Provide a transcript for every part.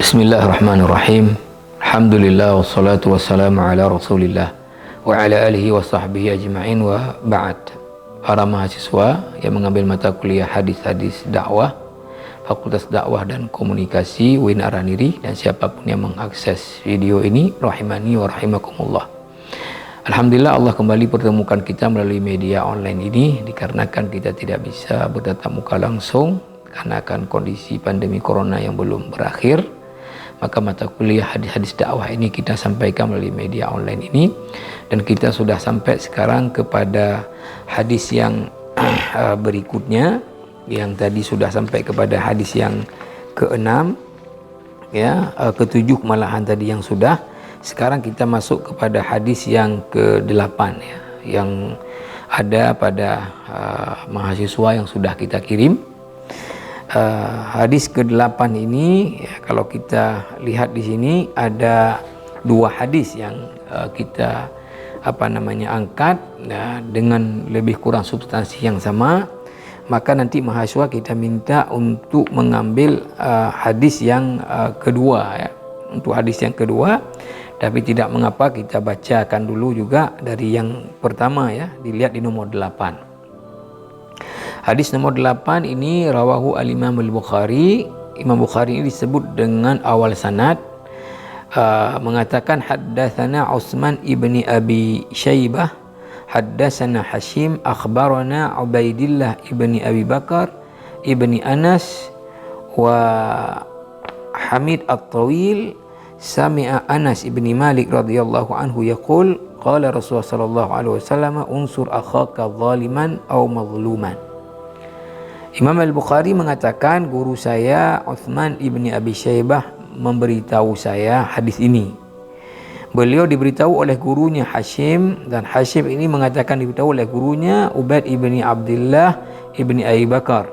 Bismillahirrahmanirrahim. Alhamdulillah wassalatu wassalamu ala Rasulillah wa ala alihi wa sahbihi ajma'in wa ba'd. Para mahasiswa yang mengambil mata kuliah hadis-hadis dakwah, Fakultas Dakwah dan Komunikasi UIN Araniri, dan siapapun yang mengakses video ini, rahimani wa rahimakumullah. Alhamdulillah Allah kembali pertemukan kita melalui media online ini, dikarenakan kita tidak bisa bertatap muka langsung karena akan kondisi pandemi corona yang belum berakhir. Maka mata kuliah hadis-hadis dakwah ini kita sampaikan melalui media online ini, dan kita sudah sampai sekarang kepada hadis yang berikutnya, yang tadi sudah sampai kepada hadis yang ke-6 ya, ke-7 malahan tadi yang sudah. Sekarang kita masuk kepada hadis yang ke-8 ya, yang ada pada mahasiswa yang sudah kita kirim. Hadis ke-8 ini ya, kalau kita lihat di sini ada dua hadis yang kita angkat ya, dengan lebih kurang substansi yang sama. Maka nanti mahasiswa kita minta untuk mengambil hadis yang kedua ya, untuk hadis yang kedua. Tapi tidak mengapa, kita bacakan dulu juga dari yang pertama ya, dilihat di nomor 8. Hadis nomor 8 ini rawahu al-Imam al-Bukhari. Imam Bukhari ini disebut dengan awal sanad, mengatakan haddatsana Utsman ibni Abi Syaibah, haddatsana Hashim, akhbarana Ubaidillah ibni Abi Bakar ibni Anas wa Hamid at-Tawil, sami'a Anas ibni Malik radhiyallahu anhu yaqul qala Rasulullah sallallahu alaihi wasallam unsur akhaka zaliman aw mazluman. Imam Al-Bukhari mengatakan guru saya Utsman ibni Abi Syaibah memberitahu saya hadis ini. Beliau diberitahu oleh gurunya Hashim, dan Hashim ini mengatakan diberitahu oleh gurunya Ubaid ibni Abdullah ibni Abi Bakar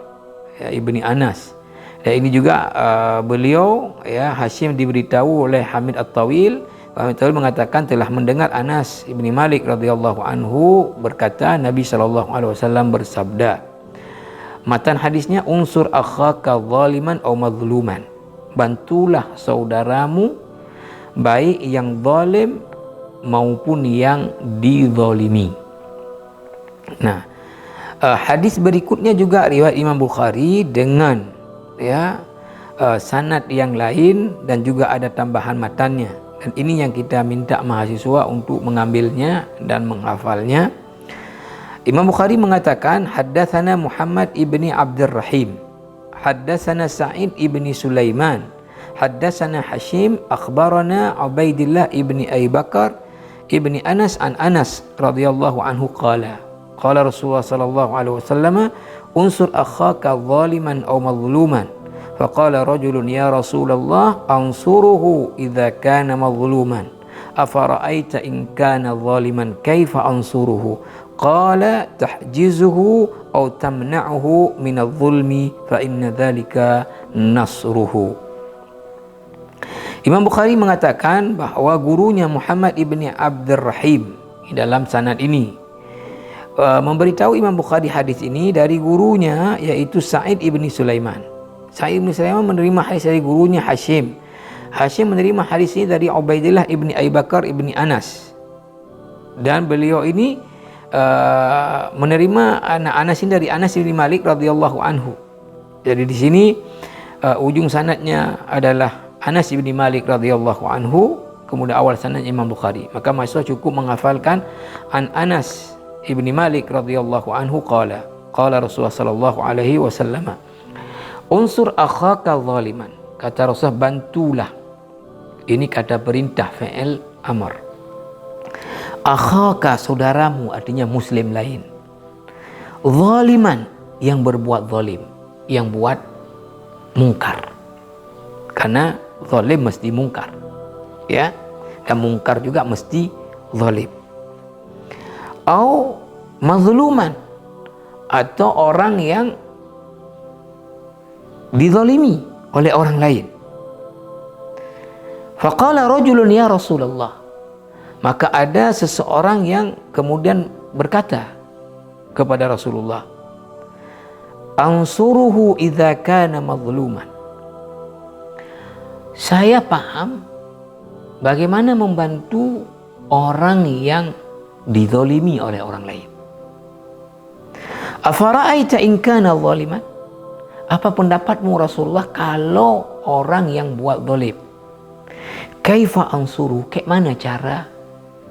ya, ibni Anas. Dan ini juga beliau ya, Hashim diberitahu oleh Hamid at-Tawil. Hamid at-Tawil mengatakan telah mendengar Anas ibni Malik radhiyallahu anhu berkata, Nabi sallallahu alaihi wasallam bersabda. Matan hadisnya, unsur akhaka zaliman aw mazluman, bantulah saudaramu baik yang zalim maupun yang dizalimi. Nah, hadis berikutnya juga riwayat Imam Bukhari dengan ya sanad yang lain, dan juga ada tambahan matannya, dan ini yang kita minta mahasiswa untuk mengambilnya dan menghafalnya. Imam Bukhari mengatakan haddatsana Muhammad ibni Abdurrahim, haddatsana Sa'id ibni Sulaiman, haddatsana Hashim, akhbarana Ubaidillah ibni Abi Bakar ibni Anas an Anas radhiyallahu anhu qala qala Rasulullah sallallahu alaihi wasallam unsur akhaka zaliman aw mazluman, faqala rajulun ya Rasulullah ansuruhu idza kana mazluman, afara'aita in kana zaliman kaifa ansuruhu, qala tahjizuhu aw tamna'uhu min adh-dhulmi fa inna dhalika nasruhu. Imam Bukhari mengatakan bahwa gurunya Muhammad ibni Abdurrahim dalam sanad ini memberitahu Imam Bukhari hadis ini dari gurunya, yaitu Sa'id ibni Sulaiman. Sa'id ibni Sulaiman menerima hadis dari gurunya Hashim. Hashim menerima hadis ini dari Ubaidillah ibni Abi Bakar ibni Anas, dan beliau ini menerima Anas ini dari Anas bin Malik radhiyallahu anhu. Jadi di sini ujung sanadnya adalah Anas bin Malik radhiyallahu anhu, kemudian awal sanadnya Imam Bukhari. Maka mahasiswa cukup menghafalkan an Anas bin Malik radhiyallahu anhu qala qala Rasulullah sallallahu alaihi wasallam unsur akhaka zaliman, kata Rasulullah bantulah. Ini kata perintah, fi'il amr. Akhaka saudaramu, artinya muslim lain. Zaliman, yang berbuat zalim, yang buat mungkar. Karena zalim mesti mungkar ya, dan mungkar juga mesti zalim. Au mazluman, atau orang yang dizalimi oleh orang lain. Faqala rajulun ya Rasulullah, maka ada seseorang yang kemudian berkata kepada Rasulullah, ansuruhu idza kana mazluman, saya paham bagaimana membantu orang yang dizalimi oleh orang lain. Afara'aita in kana zaliman? Apa pendapatmu Rasulullah kalau orang yang buat zalim? Kaifa ansuru? Kayak mana cara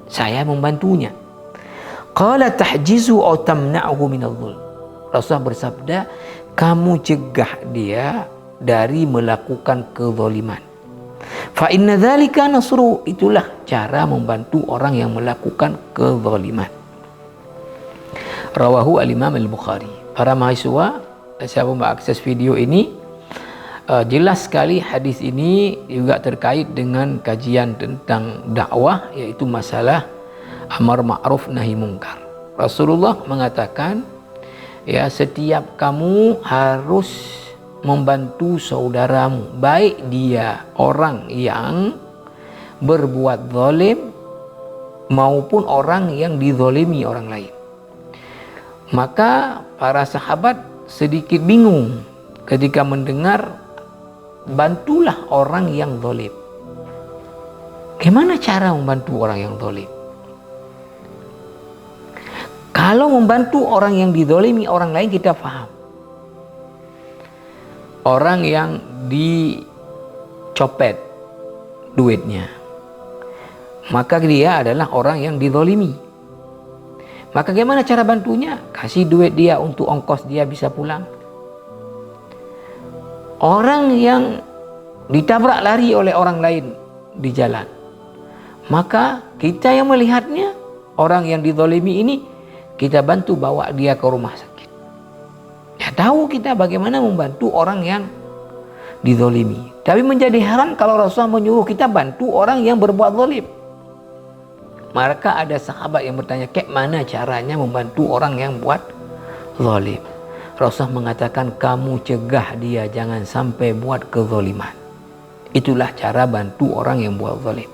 saya membantunya? Qala tahjizu aw tamna'uhu minadh-dhulm. Rasulullah bersabda, kamu cegah dia dari melakukan kezaliman. Fa inna dzalika nasru, itulah cara membantu orang yang melakukan kezaliman. Rawahu al-Imam al-Bukhari. Para mahasiswa, siapa mengakses video ini, jelas sekali hadis ini juga terkait dengan kajian tentang dakwah, yaitu masalah amar ma'ruf nahi mungkar. Rasulullah mengatakan, ya, setiap kamu harus membantu saudaramu, baik dia orang yang berbuat zalim maupun orang yang dizalimi orang lain. Maka para sahabat sedikit bingung ketika mendengar bantulah orang yang zalim. Gimana cara membantu orang yang zalim? Kalau membantu orang yang dizalimi orang lain kita faham. Orang yang dicopet duitnya, maka dia adalah orang yang dizalimi. Maka bagaimana cara bantunya? Kasih duit dia untuk ongkos dia bisa pulang. Orang yang ditabrak lari oleh orang lain di jalan, maka kita yang melihatnya, orang yang dizalimi ini, kita bantu bawa dia ke rumah sakit. Ya, tahu kita bagaimana membantu orang yang dizalimi. Tapi menjadi heran kalau Rasulullah menyuruh kita bantu orang yang berbuat zalim. Maka ada sahabat yang bertanya, kayak mana caranya membantu orang yang buat zalim? Rasulullah mengatakan, kamu cegah dia jangan sampai buat kezaliman. Itulah cara bantu orang yang buat zalim.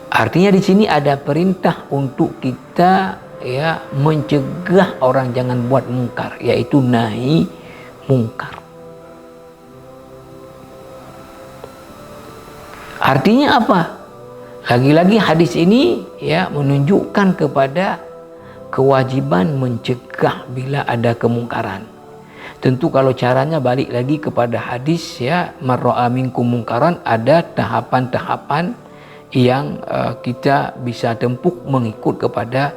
Artinya di sini ada perintah untuk kita, ya, mencegah orang jangan buat mungkar, yaitu nahi mungkar. Artinya apa? Lagi-lagi hadis ini, ya, menunjukkan kepada kewajiban mencegah bila ada kemungkaran. Tentu kalau caranya balik lagi kepada hadis, ya, man ra'a minkum mungkaran, ada tahapan-tahapan yang kita bisa tempuh mengikut kepada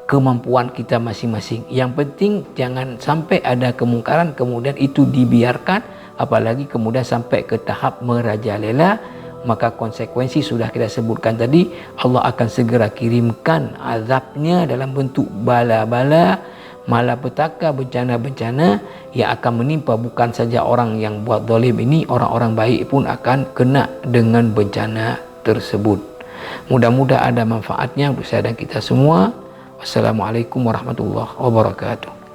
kemampuan kita masing-masing. Yang penting jangan sampai ada kemungkaran kemudian itu dibiarkan, apalagi kemudian sampai ke tahap merajalela. Maka konsekuensi sudah kita sebutkan tadi, Allah akan segera kirimkan azabnya dalam bentuk bala-bala, malapetaka, bencana-bencana yang akan menimpa bukan saja orang yang buat zalim ini, orang-orang baik pun akan kena dengan bencana tersebut. Mudah-mudahan ada manfaatnya untuk saya dan kita semua. Wassalamualaikum warahmatullahi wabarakatuh.